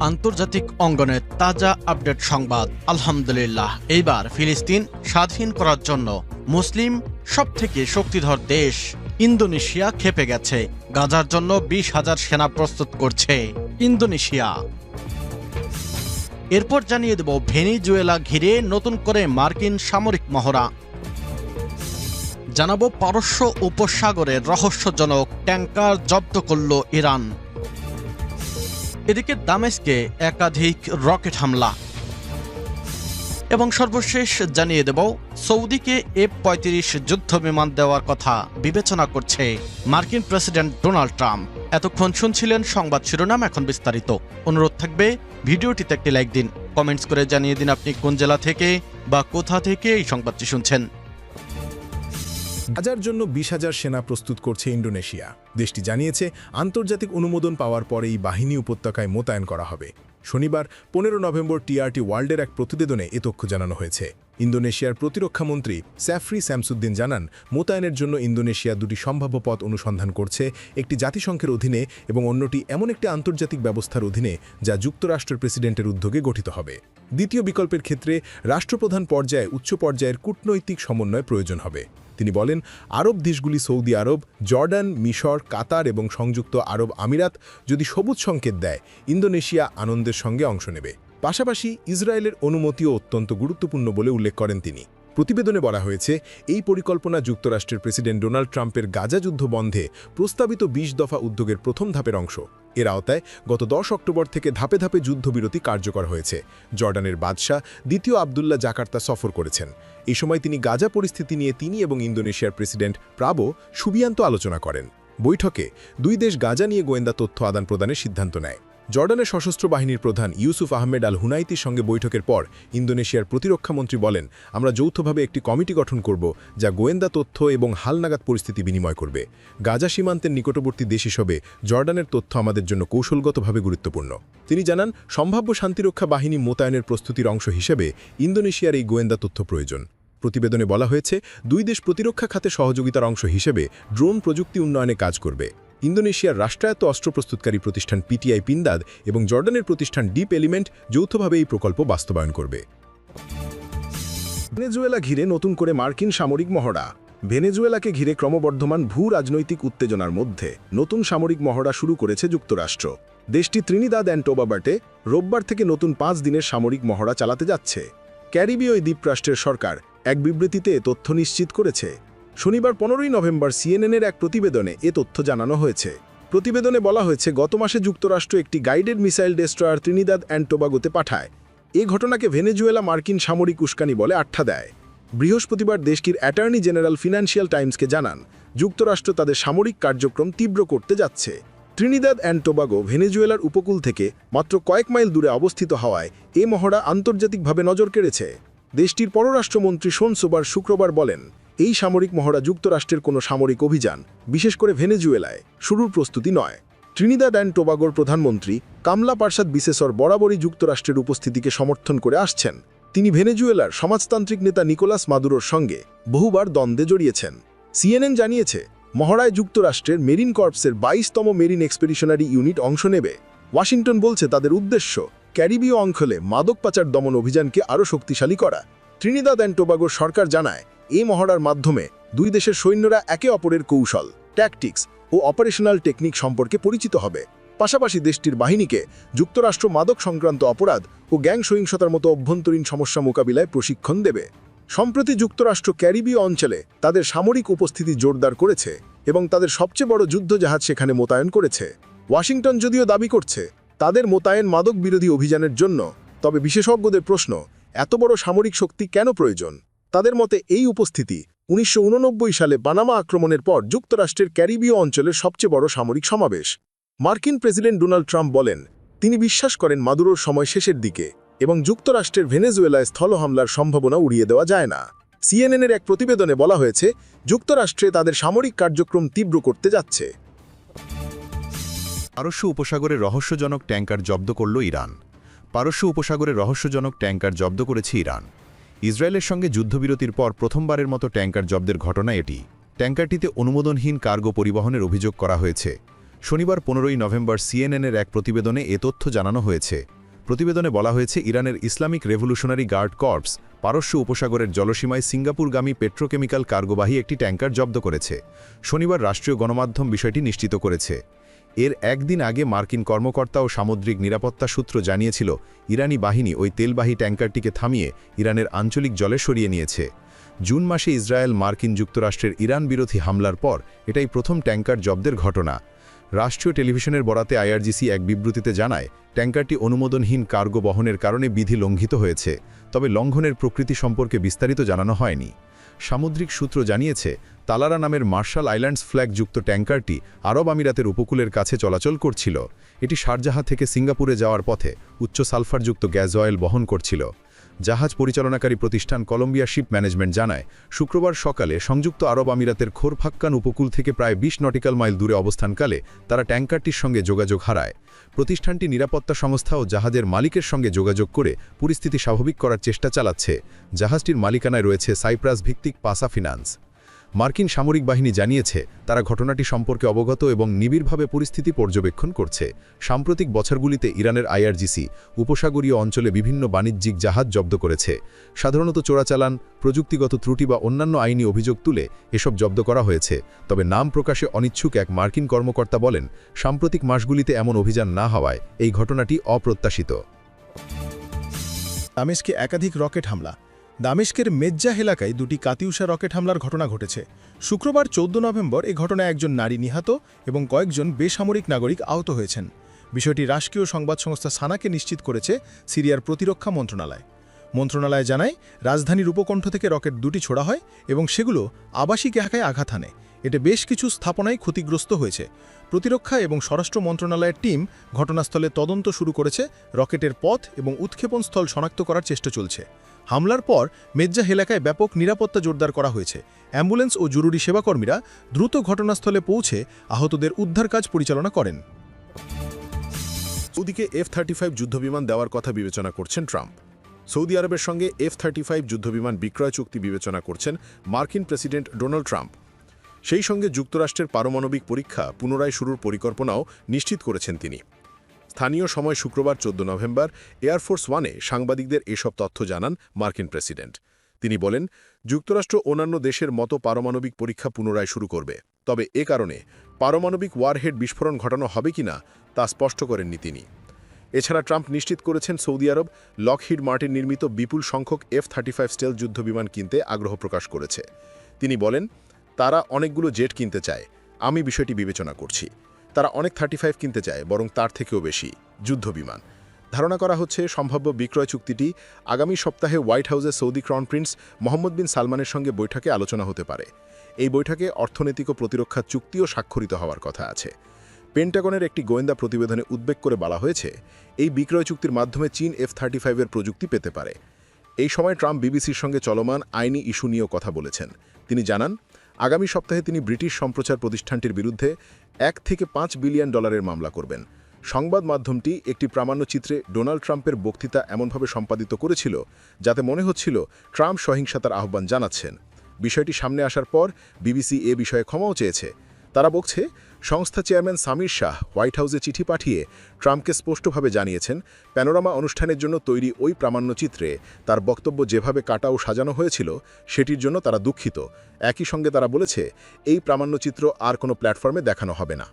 আন্তর্জাতিক অঙ্গনে তাজা আপডেট সংবাদ। আলহামদুলিল্লাহ, এইবার ফিলিস্তিন স্বাধীন করার জন্য মুসলিম সবথেকে শক্তিধর দেশ ইন্দোনেশিয়া খেপে গেছে। গাজার জন্য 20,000 সেনা প্রস্তুত করছে ইন্দোনেশিয়া। এরপর জানিয়ে দেব ভেনেজুয়েলা ঘিরে নতুন করে মার্কিন সামরিক মহড়া। জানাবো পারস্য উপসাগরের রহস্যজনক ট্যাঙ্কার জব্দ করল ইরান। এদিকে দামেস্কে একাধিক রকেট হামলা। এবং সর্বশেষ জানিয়ে দেব সৌদিকে F-35 যুদ্ধ বিমান দেওয়ার কথা বিবেচনা করছে মার্কিন প্রেসিডেন্ট ডোনাল্ড ট্রাম্প। এতক্ষণ শুনছিলেন সংবাদ শিরোনাম, এখন বিস্তারিত। অনুরোধ থাকবে ভিডিওটিতে একটি লাইক দিন, কমেন্টস করে জানিয়ে দিন আপনি কোন জেলা থেকে বা কোথা থেকে এই সংবাদটি শুনছেন। গাজার জন্য 20,000 সেনা প্রস্তুত করছে ইন্দোনেশিয়া। দেশটি জানিয়েছে আন্তর্জাতিক অনুমোদন পাওয়ার পরেই বাহিনী উপত্যকায় মোতায়েন করা হবে। শনিবার 15 নভেম্বর টিআরটি ওয়ার্ল্ডের এক প্রতিবেদনে এ তথ্য জানানো হয়েছে। ইন্দোনেশিয়ার প্রতিরক্ষামন্ত্রী স্যাফরি স্যামসুদ্দিন জানান, মোতায়েনের জন্য ইন্দোনেশিয়া দুটি সম্ভাব্য পথ অনুসন্ধান করছে, একটি জাতিসংঘের অধীনে এবং অন্যটি এমন একটি আন্তর্জাতিক ব্যবস্থার অধীনে যা যুক্তরাষ্ট্রের প্রেসিডেন্টের উদ্যোগে গঠিত হবে। দ্বিতীয় বিকল্পের ক্ষেত্রে রাষ্ট্রপ্রধান পর্যায়ে উচ্চ পর্যায়ের কূটনৈতিক সমন্বয় প্রয়োজন হবে। তিনি বলেন, আরব দেশগুলি সৌদি আরব, জর্ডান, মিশর, কাতার এবং সংযুক্ত আরব আমিরাত যদি সবুজ সংকেত দেয়, ইন্দোনেশিয়া আনন্দের সঙ্গে অংশ নেবে। পাশাপাশি ইসরায়েলের অনুমতিও অত্যন্ত গুরুত্বপূর্ণ বলে উল্লেখ করেন তিনি। প্রতিবেদনে বলা হয়েছে, এই পরিকল্পনা যুক্তরাষ্ট্রের প্রেসিডেন্ট ডোনাল্ড ট্রাম্পের গাজা যুদ্ধ বন্ধে প্রস্তাবিত 20 দফা উদ্যোগের প্রথম ধাপের অংশ। এর আওতায় গত 10 অক্টোবর থেকে ধাপে ধাপে যুদ্ধবিরতি কার্যকর হয়েছে। জর্ডানের বাদশাহ দ্বিতীয় আবদুল্লাহ জাকার্তা সফর করেছেন। এই সময় তিনি গাজা পরিস্থিতি নিয়ে তিনি এবং ইন্দোনেশিয়ার প্রেসিডেন্ট প্রাবো সুবিয়ান্ত আলোচনা করেন। বৈঠকে দুই দেশ গাজা নিয়ে গোয়েন্দা তথ্য আদান প্রদানের সিদ্ধান্ত নেয়। জর্ডানের সশস্ত্র বাহিনীর প্রধান ইউসুফ আহমেদ আল হুনাইতির সঙ্গে বৈঠকের পর ইন্দোনেশিয়ার প্রতিরক্ষামন্ত্রী বলেন, আমরা যৌথভাবে একটি কমিটি গঠন করব যা গোয়েন্দা তথ্য এবং হালনাগাদ পরিস্থিতি বিনিময় করবে। গাজা সীমান্তের নিকটবর্তী দেশ হিসেবে জর্ডানের তথ্য আমাদের জন্য কৌশলগতভাবে গুরুত্বপূর্ণ। তিনি জানান, সম্ভাব্য শান্তিরক্ষা বাহিনী মোতায়েনের প্রস্তুতির অংশ হিসেবে ইন্দোনেশিয়ার এই গোয়েন্দা তথ্য প্রয়োজন। প্রতিবেদনে বলা হয়েছে, দুই দেশ প্রতিরক্ষা খাতে সহযোগিতার অংশ হিসেবে ড্রোন প্রযুক্তি উন্নয়নে কাজ করবে। ইন্দোনেশিয়ার রাষ্ট্রায়ত্ত অস্ত্র প্রস্তুতকারী প্রতিষ্ঠান পিটিআই পিন্দাদ এবং জর্ডানের প্রতিষ্ঠান ডিপ এলিমেন্ট যৌথভাবে এই প্রকল্প বাস্তবায়ন করবে। ভেনেজুয়েলা ঘিরে নতুন করে মার্কিন সামরিক মহড়া। ভেনেজুয়েলাকে ঘিরে ক্রমবর্ধমান ভূ রাজনৈতিক উত্তেজনার মধ্যে নতুন সামরিক মহড়া শুরু করেছে যুক্তরাষ্ট্র। দেশটি ত্রিনিদাদ অ্যান্ড টোবাগোতে রোববার থেকে নতুন 5 দিনের সামরিক মহড়া চালাতে যাচ্ছে। ক্যারিবীয় দ্বীপরাষ্ট্রের সরকার এক বিবৃতিতে তথ্য নিশ্চিত করেছে। শনিবার 15 নভেম্বর সিএনএনের এক প্রতিবেদনে এ তথ্য জানানো হয়েছে। প্রতিবেদনে বলা হয়েছে, গত মাসে যুক্তরাষ্ট্র একটি guided missile destroyer Trinidad and টোবাগোতে পাঠায়। এ ঘটনাকে ভেনেজুয়েলা মার্কিন সামরিক উস্কানি বলে আখ্যা দেয়। বৃহস্পতিবার দেশটির অ্যাটর্নি জেনারেল ফিনান্সিয়াল টাইমসকে জানান, যুক্তরাষ্ট্র তাদের সামরিক কার্যক্রম তীব্র করতে যাচ্ছে। ত্রিনিদাদ অ্যান্ড টোবাগো ভেনেজুয়েলার উপকূল থেকে মাত্র কয়েক মাইল দূরে অবস্থিত হওয়ায় এ মহড়া আন্তর্জাতিকভাবে নজর কেড়েছে। দেশটির পররাষ্ট্রমন্ত্রী শোন সোবার শুক্রবার বলেন, এই সামরিক মহড়া যুক্তরাষ্ট্রের কোনো সামরিক অভিযান, বিশেষ করে ভেনেজুয়েলায়, শুরুর প্রস্তুতি নয়। ত্রিনিদাদ অ্যান্ড টোবাগোর প্রধানমন্ত্রী কামলা পারসাদ বিসেসর বরাবরই যুক্তরাষ্ট্রের উপস্থিতিকে সমর্থন করে আসছেন। তিনি ভেনেজুয়েলার সমাজতান্ত্রিক নেতা নিকোলাস মাদুরোর সঙ্গে বহুবার দ্বন্দ্বে জড়িয়েছেন। সিএনএন জানিয়েছে, মহড়ায় যুক্তরাষ্ট্রের মেরিন কর্পসের 22তম মেরিন এক্সপেডিশনারি ইউনিট অংশ নেবে। ওয়াশিংটন বলছে, তাদের উদ্দেশ্য ক্যারিবীয় অঞ্চলে মাদক পাচার দমন অভিযানকে আরও শক্তিশালী করা। ত্রিনিদাদ অ্যান্ড টোবাগোর সরকার জানায়, এই মহড়ার মাধ্যমে দুই দেশের সৈন্যরা একে অপরের কৌশল, ট্যাকটিক্স ও অপারেশনাল টেকনিক সম্পর্কে পরিচিত হবে। পাশাপাশি দেশটির বাহিনীকে যুক্তরাষ্ট্র মাদক সংক্রান্ত অপরাধ ও গ্যাং সহিংসতার মতো অভ্যন্তরীণ সমস্যা মোকাবিলায় প্রশিক্ষণ দেবে। সম্প্রতি যুক্তরাষ্ট্র ক্যারিবীয় অঞ্চলে তাদের সামরিক উপস্থিতি জোরদার করেছে এবং তাদের সবচেয়ে বড় যুদ্ধজাহাজ সেখানে মোতায়েন করেছে। ওয়াশিংটন যদিও দাবি করছে তাদের মোতায়েন মাদক বিরোধী অভিযানের জন্য, তবে বিশেষজ্ঞদের প্রশ্ন, এত বড় সামরিক শক্তি কেন প্রয়োজন? তাদের মতে, এই উপস্থিতি 1989 সালে পানামা আক্রমণের পর যুক্তরাষ্ট্রের ক্যারিবীয় অঞ্চলের সবচেয়ে বড় সামরিক সমাবেশ। মার্কিন প্রেসিডেন্ট ডোনাল্ড ট্রাম্প বলেন, তিনি বিশ্বাস করেন মাদুরোর সময় শেষের দিকে এবং যুক্তরাষ্ট্রের ভেনেজুয়েলায় স্থল হামলার সম্ভাবনা উড়িয়ে দেওয়া যায় না। সিএনএনের এক প্রতিবেদনে বলা হয়েছে, যুক্তরাষ্ট্রে তাদের সামরিক কার্যক্রম তীব্র করতে যাচ্ছে। পারস্য উপসাগরে রহস্যজনক ট্যাঙ্কার জব্দ করল ইরান। পারস্য উপসাগরে রহস্যজনক ট্যাঙ্কার জব্দ করেছে ইরান। ইসরায়েলের সঙ্গে যুদ্ধবিরতির পর প্রথমবারের মতো ট্যাঙ্কার জব্দের ঘটনা এটি। ট্যাঙ্কারটিতে অনুমোদনহীন কার্গো পরিবহনের অভিযোগ করা হয়েছে। শনিবার 15ই নভেম্বর সিএনএনের এক প্রতিবেদনে এ তথ্য জানানো হয়েছে। প্রতিবেদনে বলা হয়েছে ইরানের ইসলামিক রেভলিউশনারি গার্ড কর্পস পারস্য উপসাগরের জলসীমায় সিঙ্গাপুরগামী পেট্রোকেমিক্যাল কার্গোবাহী একটি ট্যাঙ্কার জব্দ করেছে। শনিবার রাষ্ট্রীয় গণমাধ্যম বিষয়টি নিশ্চিত করেছে। এর একদিন আগে মার্কিন কর্মকর্তা ও সামুদ্রিক নিরাপত্তা সূত্র জানিয়েছিল ইরানি বাহিনী ওই তেলবাহী ট্যাঙ্কারটিকে থামিয়ে ইরানের আঞ্চলিক জলে সরিয়ে নিয়েছে। জুন মাসে ইসরায়েল মার্কিন যুক্তরাষ্ট্রের ইরান বিরোধী হামলার পর এটাই প্রথম ট্যাঙ্কার জব্দের ঘটনা। রাষ্ট্রীয় টেলিভিশনের বরাতে আইআরজিসি এক বিবৃতিতে জানায় ট্যাঙ্কারটি অনুমোদনহীন কার্গো বহনের কারণে বিধি লঙ্ঘিত হয়েছে, তবে লঙ্ঘনের প্রকৃতি সম্পর্কে বিস্তারিত জানানো হয়নি। সামুদ্রিক সূত্র জানিয়েছে তালারা নামের মার্শাল আইল্যান্ডস ফ্ল্যাগযুক্ত ট্যাঙ্কারটি আরব আমিরাতের উপকূলের কাছে চলাচল করছিল। এটি শারজাহা থেকে সিঙ্গাপুরে যাওয়ার পথে উচ্চ সালফারযুক্ত গ্যাস অয়েল বহন করছিল। জাহাজ পরিচালনাকারী প্রতিষ্ঠান কলম্বিয়া শিপ ম্যানেজমেন্ট জানায় শুক্রবার সকালে সংযুক্ত আরব আমিরাতের খোরফাক্কান উপকূল থেকে প্রায় 20 নটিক্যাল মাইল দূরে অবস্থানকালে তারা ট্যাঙ্কারটির সঙ্গে যোগাযোগ হারায়। প্রতিষ্ঠানটি নিরাপত্তা সংস্থা ও জাহাজের মালিকের সঙ্গে যোগাযোগ করে পরিস্থিতি স্বাভাবিক করার চেষ্টা চালাচ্ছে। জাহাজটির মালিকানায় রয়েছে সাইপ্রাস ভিত্তিক পাসা ফিনান্স। মার্কিন সামরিক বাহিনী জানিয়েছে তারা ঘটনাটি সম্পর্কে অবগত এবং নিবিড়ভাবে পরিস্থিতি পর্যবেক্ষণ করছে। সাম্প্রতিক বছরগুলিতে ইরানের আইআরজিসি উপসাগরীয় অঞ্চলে বিভিন্ন বাণিজ্যিক জাহাজ জব্দ করেছে। সাধারণত চোরাচালান, প্রযুক্তিগত ত্রুটি বা অন্যান্য আইনি অভিযোগ তুলে এসব জব্দ করা হয়েছে। তবে নাম প্রকাশে অনিচ্ছুক এক মার্কিন কর্মকর্তা বলেন, সাম্প্রতিক মাসগুলিতে এমন অভিযান না হওয়ায় এই ঘটনাটি অপ্রত্যাশিত। দামেস্কে একাধিক রকেট হামলা। দামেস্কের মেজ্জাহ এলাকায় দুটি কাতিউষা রকেট হামলার ঘটনা ঘটেছে। শুক্রবার 14 নভেম্বর এ ঘটনায় একজন নারী নিহত এবং কয়েকজন বেসামরিক নাগরিক আহত হয়েছেন। বিষয়টি রাষ্ট্রীয় সংবাদ সংস্থা সানাকে নিশ্চিত করেছে সিরিয়ার প্রতিরক্ষা মন্ত্রণালয়। মন্ত্রণালয় জানায় রাজধানীর উপকণ্ঠ থেকে রকেট দুটি ছোড়া হয় এবং সেগুলো আবাসিক এলাকায় আঘাত হানে। এতে বেশ কিছু স্থাপনায় ক্ষতিগ্রস্ত হয়েছে। প্রতিরক্ষা এবং স্বরাষ্ট্র মন্ত্রণালয়ের টিম ঘটনাস্থলে তদন্ত শুরু করেছে। রকেটের পথ এবং উৎক্ষেপণ স্থল শনাক্ত করার চেষ্টা চলছে। হামলার পর মেজ্জাহ এলাকায় ব্যাপক নিরাপত্তা জোরদার করা হয়েছে। অ্যাম্বুলেন্স ও জরুরি সেবাকর্মীরা দ্রুত ঘটনাস্থলে পৌঁছে আহতদের উদ্ধার কাজ পরিচালনা করেন। সৌদিকে F-35 যুদ্ধবিমান দেওয়ার কথা বিবেচনা করছেন ট্রাম্প। সৌদি আরবের সঙ্গে F-35 যুদ্ধবিমান বিক্রয় চুক্তি বিবেচনা করছেন মার্কিন প্রেসিডেন্ট ডোনাল্ড ট্রাম্প। সেই সঙ্গে যুক্তরাষ্ট্রের পারমাণবিক পরীক্ষা পুনরায় শুরুর পরিকল্পনাও নিশ্চিত করেছেন তিনি। স্থানীয় সময় শুক্রবার 14 নভেম্বর এয়ারফোর্স ওয়ানে সাংবাদিকদের এসব তথ্য জানান মার্কিন প্রেসিডেন্ট। তিনি বলেন, যুক্তরাষ্ট্র অন্যান্য দেশের মতো পারমাণবিক পরীক্ষা পুনরায় শুরু করবে, তবে এ কারণে পারমাণবিক ওয়ারহেড বিস্ফোরণ ঘটানো হবে কিনা তা স্পষ্ট করেননি তিনি। এছাড়া ট্রাম্প নিশ্চিত করেছেন সৌদি আরব লকহিড মার্টিন নির্মিত বিপুল সংখ্যক F-35 স্টেলথ যুদ্ধবিমান কিনতে আগ্রহ প্রকাশ করেছে। তিনি বলেন, তারা অনেকগুলো জেট কিনতে চায়, আমি বিষয়টি বিবেচনা করছি। তারা অনেক 35 কিনতে চায়, বরং তার থেকেও বেশি যুদ্ধবিমান। ধারণা করা হচ্ছে সম্ভাব্য বিক্রয় চুক্তিটি আগামী সপ্তাহে হোয়াইট হাউসে সৌদি ক্রাউন প্রিন্স মোহাম্মদ বিন সালমানের সঙ্গে বৈঠকে আলোচনা হতে পারে। এই বৈঠকে অর্থনৈতিক ও প্রতিরক্ষা চুক্তিও স্বাক্ষরিত হওয়ার কথা আছে। পেন্টাগনের একটি গোয়েন্দা প্রতিবেদনে উদ্বেগ করে বলা হয়েছে, এই বিক্রয় চুক্তির মাধ্যমে চীন F-35 এর প্রযুক্তি পেতে পারে। এই সময় ট্রাম্প বিবিসির সঙ্গে চলমান আইনি ইস্যু নিয়েও কথা বলেছেন। তিনি জানান, আগামী সপ্তাহে তিনি ব্রিটিশ সম্প্রচার প্রতিষ্ঠানটির বিরুদ্ধে $1 থেকে $5 বিলিয়ন মামলা করবেন। সংবাদ মাধ্যমটি একটি প্রামাণ্যচিত্রে ডোনাল্ড ট্রাম্পের বক্তৃতা এমনভাবে সম্পাদিত করেছিল যাতে মনে হচ্ছিল ট্রাম্প সহিংসতার আহ্বান জানাচ্ছেন। বিষয়টি সামনে আসার পর বিবিসি এ বিষয়ে ক্ষমাও চেয়েছে। তারা বলছে, সংস্থা চেয়ারম্যান সামির শাহ হোয়াইট হাউসে চিঠি পাঠিয়ে ট্রাম্পকে স্পষ্টভাবে জানিয়েছেন, প্যানোরামা অনুষ্ঠানের জন্য তৈরি ওই প্রামাণ্যচিত্রে তার বক্তব্য যেভাবে কাটা ও সাজানো হয়েছিল সেটির জন্য তারা দুঃখিত। একই সঙ্গে তারা বলেছে, এই প্রামাণ্যচিত্র আর কোনো প্ল্যাটফর্মে দেখানো হবে না।